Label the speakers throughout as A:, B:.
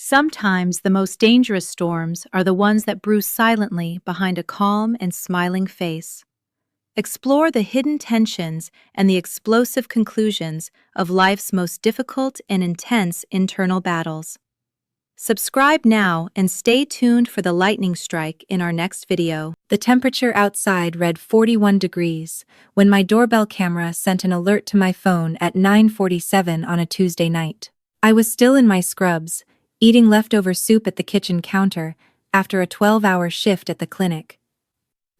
A: Sometimes the most dangerous storms are the ones that brew silently behind a calm and smiling face. Explore the hidden tensions and the explosive conclusions of life's most difficult and intense internal battles. Subscribe now and stay tuned for the lightning strike in our next video. The temperature outside read 41 degrees when my doorbell camera sent an alert to my phone at 9:47 on a Tuesday night. I was still in my scrubs, eating leftover soup at the kitchen counter after a 12-hour shift at the clinic.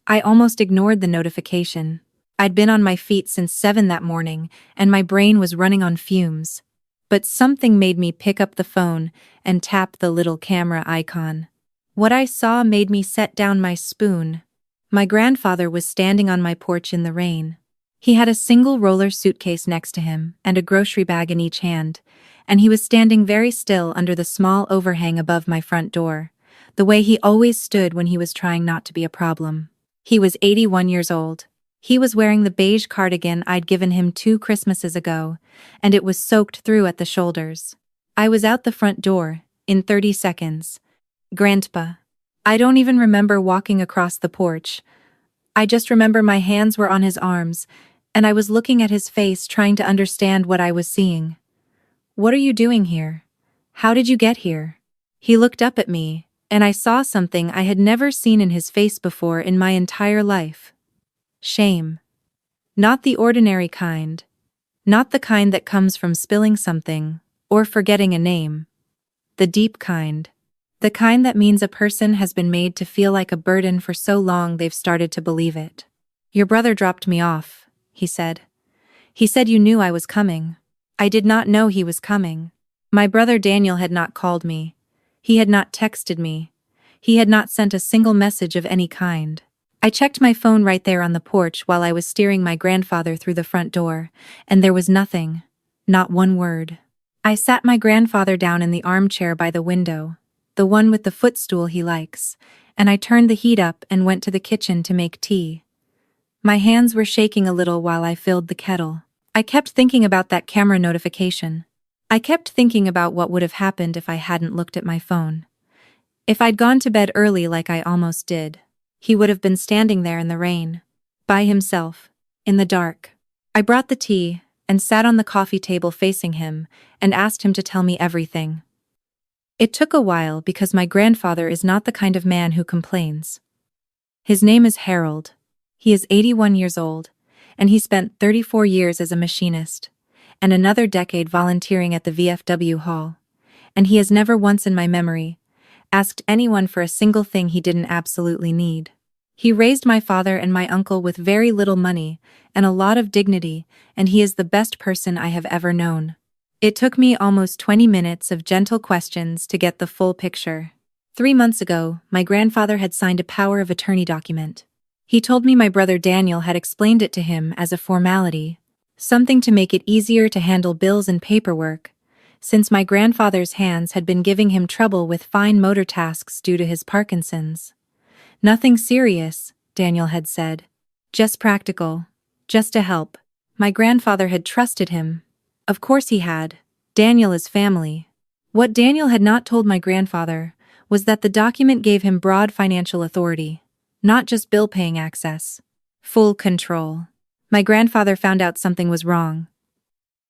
A: I almost ignored the notification. I'd been on my feet since 7 that morning, and my brain was running on fumes. But something made me pick up the phone and tap the little camera icon. What I saw made me set down my spoon. My grandfather was standing on my porch in the rain. He had a single roller suitcase next to him and a grocery bag in each hand, and he was standing very still under the small overhang above my front door, the way he always stood when he was trying not to be a problem. He was 81 years old. He was wearing the beige cardigan I'd given him 2 Christmases ago, and it was soaked through at the shoulders. I was out the front door in 30 seconds. Grandpa. I don't even remember walking across the porch. I just remember my hands were on his arms, and I was looking at his face trying to understand what I was seeing. "What are you doing here? How did you get here?" He looked up at me, and I saw something I had never seen in his face before in my entire life. Shame. Not the ordinary kind. Not the kind that comes from spilling something or forgetting a name. The deep kind. The kind that means a person has been made to feel like a burden for so long they've started to believe it. "Your brother dropped me off," he said. "He said you knew I was coming." I did not know he was coming. My brother Daniel had not called me. He had not texted me. He had not sent a single message of any kind. I checked my phone right there on the porch while I was steering my grandfather through the front door, and there was nothing. Not one word. I sat my grandfather down in the armchair by the window, the one with the footstool he likes, and I turned the heat up and went to the kitchen to make tea. My hands were shaking a little while I filled the kettle. I kept thinking about that camera notification. I kept thinking about what would have happened if I hadn't looked at my phone. If I'd gone to bed early like I almost did, he would have been standing there in the rain, by himself, in the dark. I brought the tea and sat on the coffee table facing him and asked him to tell me everything. It took a while because my grandfather is not the kind of man who complains. His name is Harold. He is 81 years old, and he spent 34 years as a machinist, and another decade volunteering at the VFW hall, and he has never once in my memory asked anyone for a single thing he didn't absolutely need. He raised my father and my uncle with very little money and a lot of dignity, and he is the best person I have ever known. It took me almost 20 minutes of gentle questions to get the full picture. 3 months ago, my grandfather had signed a power of attorney document. He told me my brother Daniel had explained it to him as a formality, something to make it easier to handle bills and paperwork, since my grandfather's hands had been giving him trouble with fine motor tasks due to his Parkinson's. "Nothing serious," Daniel had said. "Just practical. Just to help." My grandfather had trusted him. Of course he had. Daniel is family. What Daniel had not told my grandfather was that the document gave him broad financial authority, not just bill-paying access. Full control. My grandfather found out something was wrong.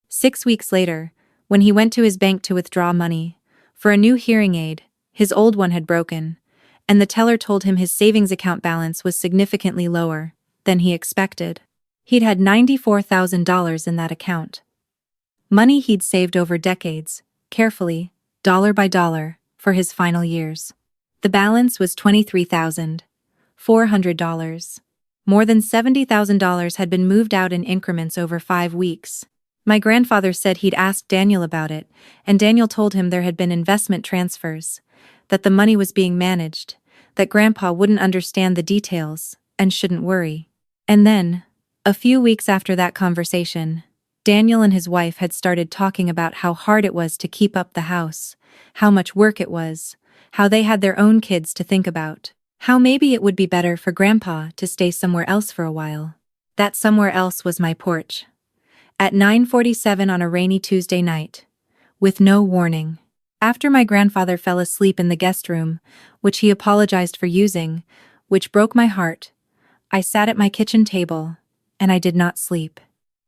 A: 6 weeks later, when he went to his bank to withdraw money for a new hearing aid, his old one had broken, and the teller told him his savings account balance was significantly lower than he expected. He'd had $94,000 in that account. Money he'd saved over decades, carefully, dollar by dollar, for his final years. The balance was $23,400. More than $70,000 had been moved out in increments over 5 weeks. My grandfather said he'd asked Daniel about it, and Daniel told him there had been investment transfers, that the money was being managed, that Grandpa wouldn't understand the details, and shouldn't worry. And then, a few weeks after that conversation, Daniel and his wife had started talking about how hard it was to keep up the house, how much work it was, how they had their own kids to think about, how maybe it would be better for Grandpa to stay somewhere else for a while. That somewhere else was my porch. At 9:47 on a rainy Tuesday night. With no warning. After my grandfather fell asleep in the guest room, which he apologized for using, which broke my heart, I sat at my kitchen table, and I did not sleep.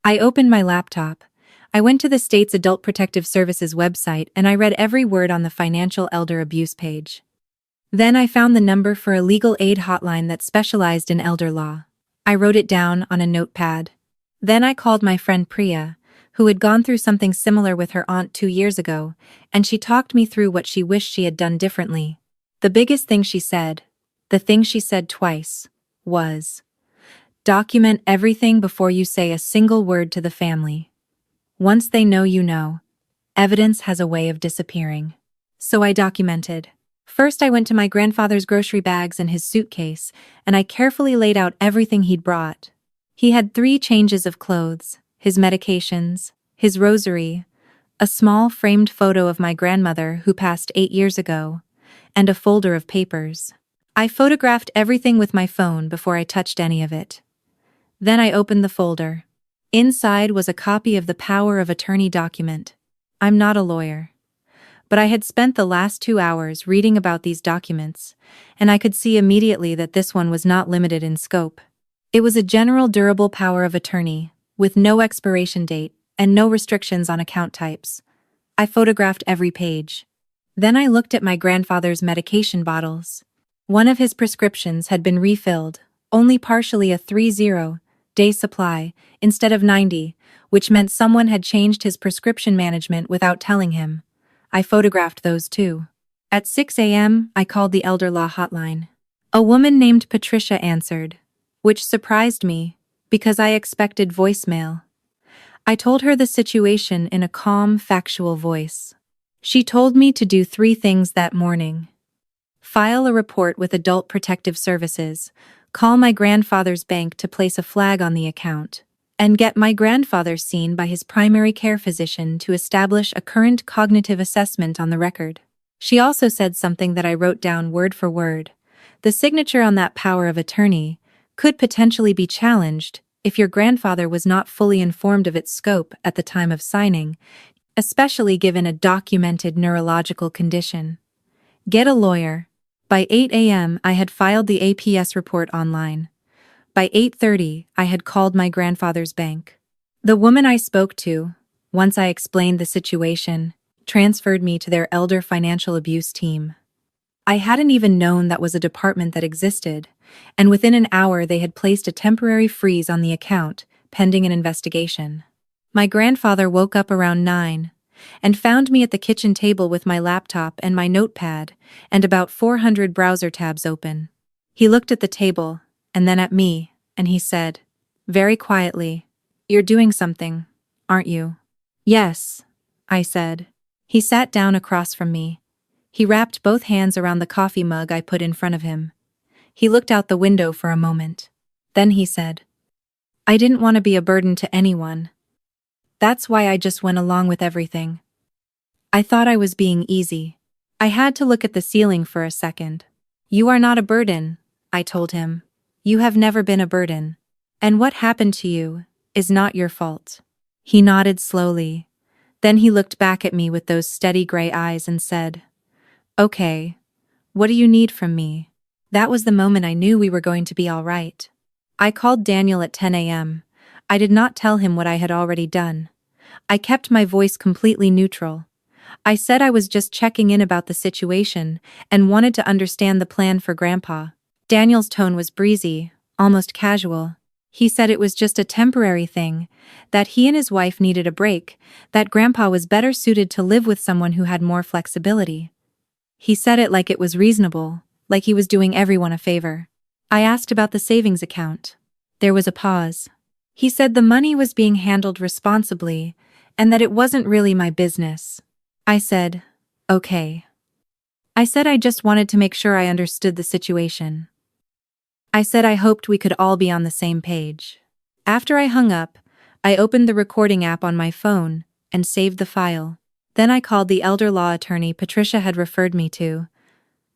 A: I opened my laptop. I went to the state's Adult Protective Services website and I read every word on the financial elder abuse page. Then I found the number for a legal aid hotline that specialized in elder law. I wrote it down on a notepad. Then I called my friend Priya, who had gone through something similar with her aunt 2 years ago, and she talked me through what she wished she had done differently. The biggest thing she said, the thing she said twice, was, document everything before you say a single word to the family. Once they know you know, evidence has a way of disappearing. So I documented. First I went to my grandfather's grocery bags and his suitcase, and I carefully laid out everything he'd brought. He had 3 changes of clothes, his medications, his rosary, a small framed photo of my grandmother who passed 8 years ago, and a folder of papers. I photographed everything with my phone before I touched any of it. Then I opened the folder. Inside was a copy of the power of attorney document. I'm not a lawyer, but I had spent the last 2 hours reading about these documents, and I could see immediately that this one was not limited in scope. It was a general durable power of attorney, with no expiration date and no restrictions on account types. I photographed every page. Then I looked at my grandfather's medication bottles. One of his prescriptions had been refilled, only partially a 30-day supply, instead of 90, which meant someone had changed his prescription management without telling him. I photographed those too. At 6 a.m., I called the elder law hotline. A woman named Patricia answered, which surprised me, because I expected voicemail. I told her the situation in a calm, factual voice. She told me to do 3 things that morning. File a report with Adult Protective Services, call my grandfather's bank to place a flag on the account, and get my grandfather seen by his primary care physician to establish a current cognitive assessment on the record. She also said something that I wrote down word for word. The signature on that power of attorney could potentially be challenged if your grandfather was not fully informed of its scope at the time of signing, especially given a documented neurological condition. Get a lawyer. By 8 a.m., I had filed the APS report online. By 8:30, I had called my grandfather's bank. The woman I spoke to, once I explained the situation, transferred me to their elder financial abuse team. I hadn't even known that was a department that existed, and within an hour they had placed a temporary freeze on the account, pending an investigation. My grandfather woke up around 9 and found me at the kitchen table with my laptop and my notepad and about 400 browser tabs open. He looked at the table and then at me, and he said, very quietly, "You're doing something, aren't you?" "Yes," I said. He sat down across from me. He wrapped both hands around the coffee mug I put in front of him. He looked out the window for a moment. Then he said, "I didn't want to be a burden to anyone. That's why I just went along with everything. I thought I was being easy." I had to look at the ceiling for a second. "You are not a burden," I told him. "You have never been a burden. And what happened to you is not your fault." He nodded slowly. Then he looked back at me with those steady gray eyes and said, "Okay, what do you need from me?" That was the moment I knew we were going to be all right. I called Daniel at 10 a.m. I did not tell him what I had already done. I kept my voice completely neutral. I said I was just checking in about the situation and wanted to understand the plan for Grandpa. Daniel's tone was breezy, almost casual. He said it was just a temporary thing, that he and his wife needed a break, that Grandpa was better suited to live with someone who had more flexibility. He said it like it was reasonable, like he was doing everyone a favor. I asked about the savings account. There was a pause. He said the money was being handled responsibly, and that it wasn't really my business. I said, "Okay." I said I just wanted to make sure I understood the situation. I said I hoped we could all be on the same page. After I hung up, I opened the recording app on my phone and saved the file. Then I called the elder law attorney Patricia had referred me to.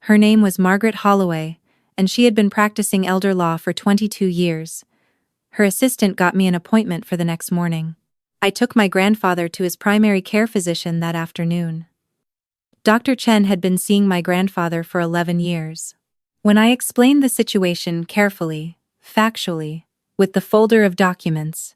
A: Her name was Margaret Holloway, and she had been practicing elder law for 22 years. Her assistant got me an appointment for the next morning. I took my grandfather to his primary care physician that afternoon. Dr. Chen had been seeing my grandfather for 11 years. When I explained the situation carefully, factually, with the folder of documents,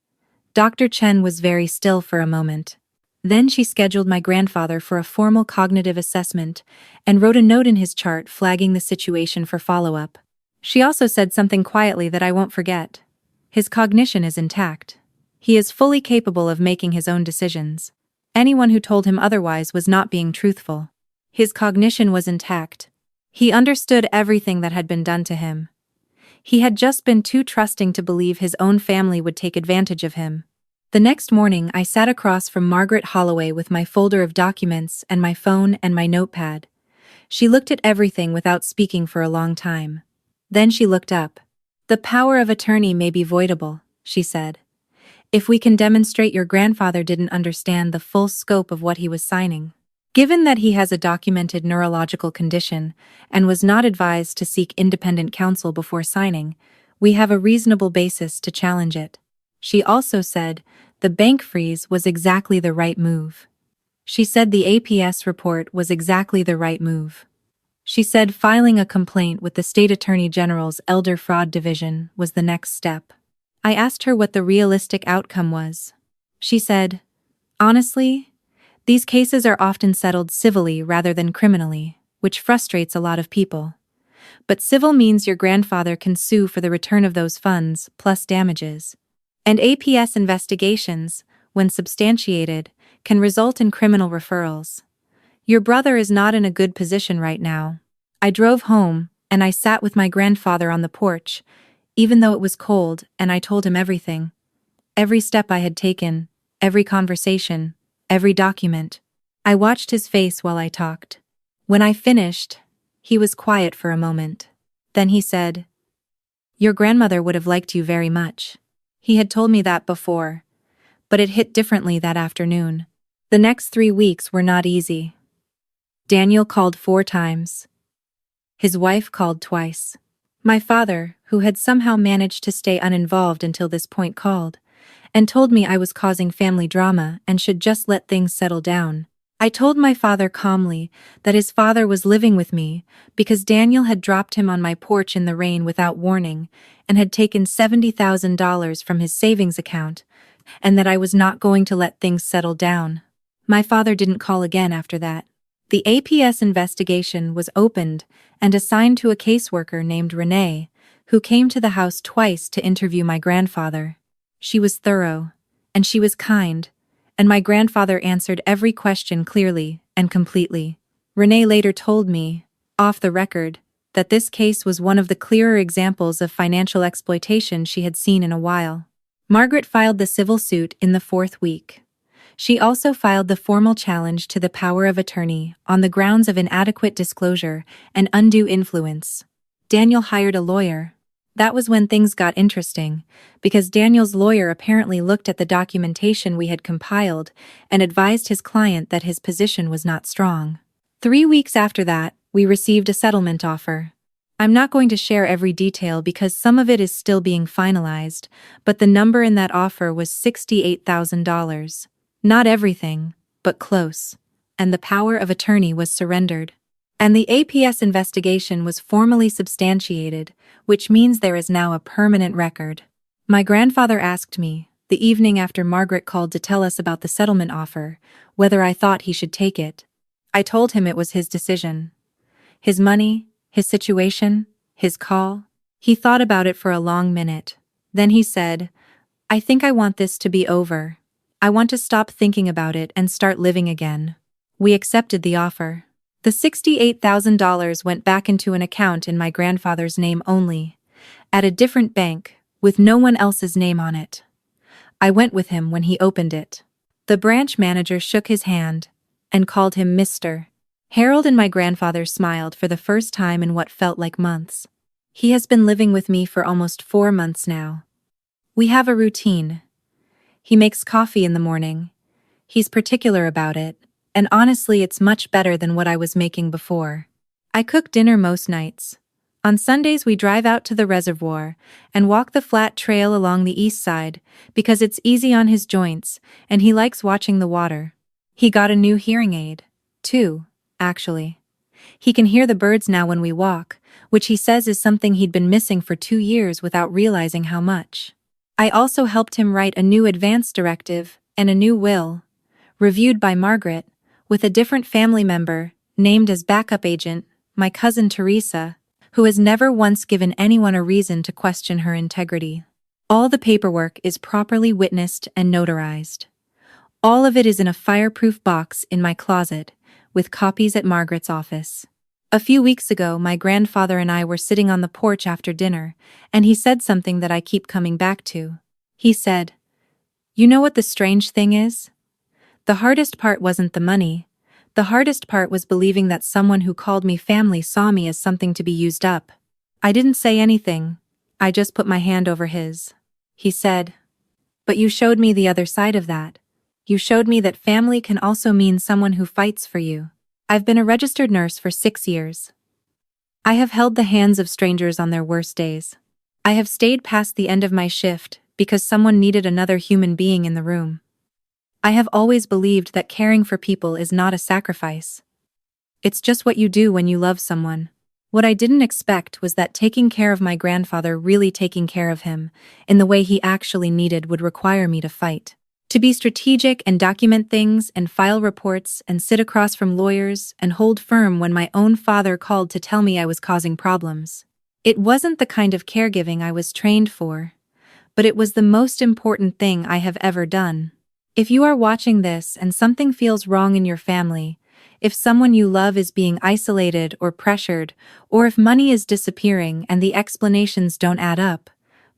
A: Dr. Chen was very still for a moment. Then she scheduled my grandfather for a formal cognitive assessment and wrote a note in his chart flagging the situation for follow-up. She also said something quietly that I won't forget. His cognition is intact. He is fully capable of making his own decisions. Anyone who told him otherwise was not being truthful. His cognition was intact. He understood everything that had been done to him. He had just been too trusting to believe his own family would take advantage of him. The next morning, I sat across from Margaret Holloway with my folder of documents and my phone and my notepad. She looked at everything without speaking for a long time. Then she looked up. "The power of attorney may be voidable," she said, "if we can demonstrate your grandfather didn't understand the full scope of what he was signing. Given that he has a documented neurological condition and was not advised to seek independent counsel before signing, we have a reasonable basis to challenge it." She also said the bank freeze was exactly the right move. She said the APS report was exactly the right move. She said filing a complaint with the State Attorney General's Elder Fraud Division was the next step. I asked her what the realistic outcome was. She said, "Honestly, these cases are often settled civilly rather than criminally, which frustrates a lot of people. But civil means your grandfather can sue for the return of those funds plus damages. And APS investigations, when substantiated, can result in criminal referrals. Your brother is not in a good position right now." I drove home, and I sat with my grandfather on the porch, even though it was cold, and I told him everything. Every step I had taken, every conversation, every document. I watched his face while I talked. When I finished, he was quiet for a moment. Then he said, "Your grandmother would have liked you very much." He had told me that before, but it hit differently that afternoon. The next 3 weeks were not easy. Daniel called 4 times. His wife called twice. My father, who had somehow managed to stay uninvolved until this point, called and told me I was causing family drama and should just let things settle down. I told my father calmly that his father was living with me because Daniel had dropped him on my porch in the rain without warning and had taken $70,000 from his savings account, and that I was not going to let things settle down. My father didn't call again after that. The APS investigation was opened and assigned to a caseworker named Renee, who came to the house twice to interview my grandfather. She was thorough, and she was kind, and my grandfather answered every question clearly and completely. Renee later told me, off the record, that this case was one of the clearer examples of financial exploitation she had seen in a while. Margaret filed the civil suit in the 4th week. She also filed the formal challenge to the power of attorney on the grounds of inadequate disclosure and undue influence. Daniel hired a lawyer. That was when things got interesting, because Daniel's lawyer apparently looked at the documentation we had compiled and advised his client that his position was not strong. 3 weeks after that, we received a settlement offer. I'm not going to share every detail because some of it is still being finalized, but the number in that offer was $68,000. Not everything, but close, and the power of attorney was surrendered. And the APS investigation was formally substantiated, which means there is now a permanent record. My grandfather asked me, the evening after Margaret called to tell us about the settlement offer, whether I thought he should take it. I told him it was his decision. His money, his situation, his call. He thought about it for a long minute. Then he said, "I think I want this to be over. I want to stop thinking about it and start living again." We accepted the offer. The $68,000 went back into an account in my grandfather's name only, at a different bank, with no one else's name on it. I went with him when he opened it. The branch manager shook his hand and called him Mr. Harold, and my grandfather smiled for the first time in what felt like months. He has been living with me for almost 4 months now. We have a routine. He makes coffee in the morning. He's particular about it, and honestly it's much better than what I was making before. I cook dinner most nights. On Sundays we drive out to the reservoir and walk the flat trail along the east side because it's easy on his joints and he likes watching the water. He got a new hearing aid, too, actually. He can hear the birds now when we walk, which he says is something he'd been missing for 2 years without realizing how much. I also helped him write a new advance directive and a new will, reviewed by Margaret, with a different family member, named as backup agent, my cousin Teresa, who has never once given anyone a reason to question her integrity. All the paperwork is properly witnessed and notarized. All of it is in a fireproof box in my closet, with copies at Margaret's office. A few weeks ago, my grandfather and I were sitting on the porch after dinner, and he said something that I keep coming back to. He said, "You know what the strange thing is? The hardest part wasn't the money. The hardest part was believing that someone who called me family saw me as something to be used up." I didn't say anything. I just put my hand over his. He said, "But you showed me the other side of that. You showed me that family can also mean someone who fights for you." I've been a registered nurse for 6 years. I have held the hands of strangers on their worst days. I have stayed past the end of my shift because someone needed another human being in the room. I have always believed that caring for people is not a sacrifice. It's just what you do when you love someone. What I didn't expect was that taking care of my grandfather, really taking care of him, in the way he actually needed, would require me to fight. To be strategic and document things and file reports and sit across from lawyers and hold firm when my own father called to tell me I was causing problems. It wasn't the kind of caregiving I was trained for, but it was the most important thing I have ever done. If you are watching this and something feels wrong in your family, if someone you love is being isolated or pressured, or if money is disappearing and the explanations don't add up,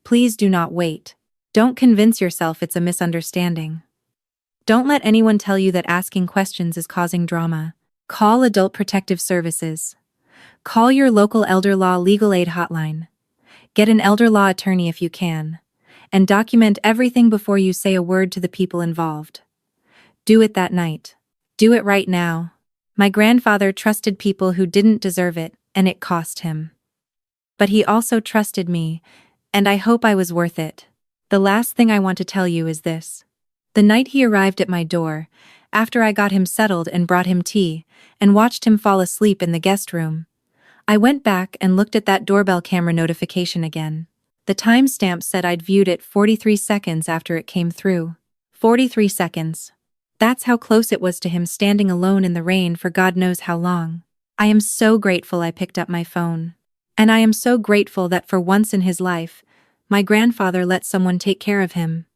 A: please do not wait. Don't convince yourself it's a misunderstanding. Don't let anyone tell you that asking questions is causing drama. Call Adult Protective Services. Call your local elder law legal aid hotline. Get an elder law attorney if you can. And document everything before you say a word to the people involved. Do it that night. Do it right now. My grandfather trusted people who didn't deserve it, and it cost him. But he also trusted me, and I hope I was worth it. The last thing I want to tell you is this. The night he arrived at my door, after I got him settled and brought him tea, and watched him fall asleep in the guest room, I went back and looked at that doorbell camera notification again. The timestamp said I'd viewed it 43 seconds after it came through. 43 seconds. That's how close it was to him standing alone in the rain for God knows how long. I am so grateful I picked up my phone. And I am so grateful that for once in his life, my grandfather let someone take care of him.